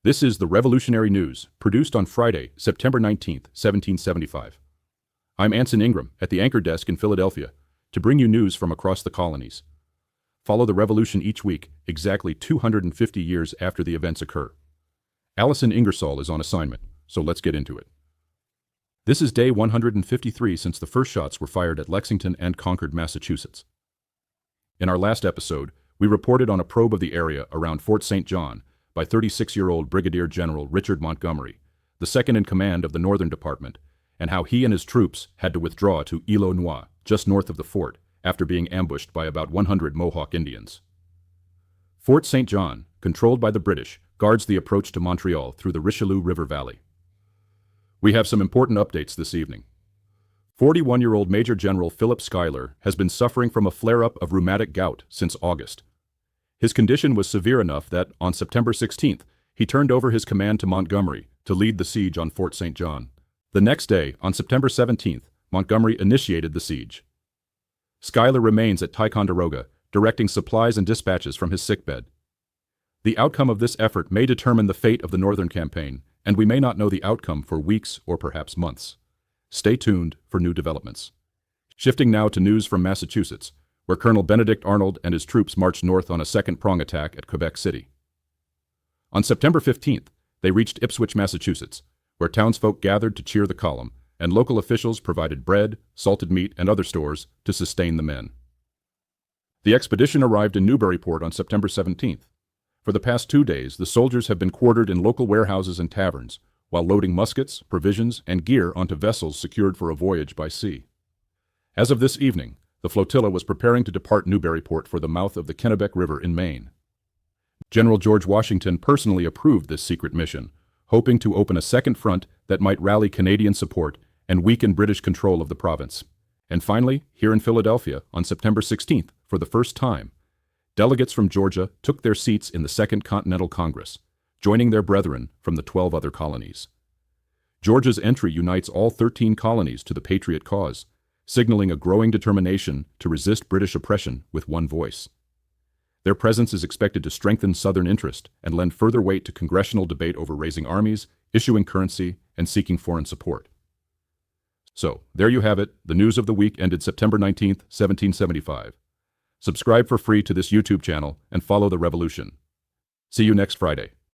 This is the Revolutionary News, produced on Friday, September 19, 1775. I'm Anson Ingram at the Anchor Desk in Philadelphia to bring you news from across the colonies. Follow the revolution each week, exactly 250 years after the events occur. Allison Ingersoll is on assignment, so let's get into it. This is day 153 since the first shots were fired at Lexington and Concord, Massachusetts. In our last episode, we reported on a probe of the area around Fort St. John by 36-year-old Brigadier General Richard Montgomery, the second in command of the Northern Department, and how he and his troops had to withdraw to Île aux Noix, just north of the fort, after being ambushed by about 100 Mohawk Indians. Fort St. John, controlled by the British, guards the approach to Montreal through the Richelieu River Valley. We have some important updates this evening. 41-year-old Major General Philip Schuyler has been suffering from a flare-up of rheumatic gout since August. His condition was severe enough that, on September 16th, he turned over his command to Montgomery to lead the siege on Fort St. John. The next day, on September 17th, Montgomery initiated the siege. Schuyler remains at Ticonderoga, directing supplies and dispatches from his sickbed. The outcome of this effort may determine the fate of the Northern campaign, and we may not know the outcome for weeks or perhaps months. Stay tuned for new developments. Shifting now to news from Massachusetts, where Colonel Benedict Arnold and his troops marched north on a second-prong attack at Quebec City. On September 15th, they reached Ipswich, Massachusetts, where townsfolk gathered to cheer the column, and local officials provided bread, salted meat, and other stores to sustain the men. The expedition arrived in Newburyport on September 17th. For the past 2 days, the soldiers have been quartered in local warehouses and taverns, while loading muskets, provisions, and gear onto vessels secured for a voyage by sea. As of this evening, the flotilla was preparing to depart Newburyport for the mouth of the Kennebec River in Maine. General George Washington personally approved this secret mission, hoping to open a second front that might rally Canadian support and weaken British control of the province. And finally, here in Philadelphia, on September 16th, for the first time, delegates from Georgia took their seats in the Second Continental Congress, joining their brethren from the 12 other colonies. Georgia's entry unites all 13 colonies to the Patriot cause, signaling a growing determination to resist British oppression with one voice. Their presence is expected to strengthen Southern interest and lend further weight to congressional debate over raising armies, issuing currency, and seeking foreign support. So, there you have it, the news of the week ended September 19, 1775. Subscribe for free to this YouTube channel and follow the revolution. See you next Friday.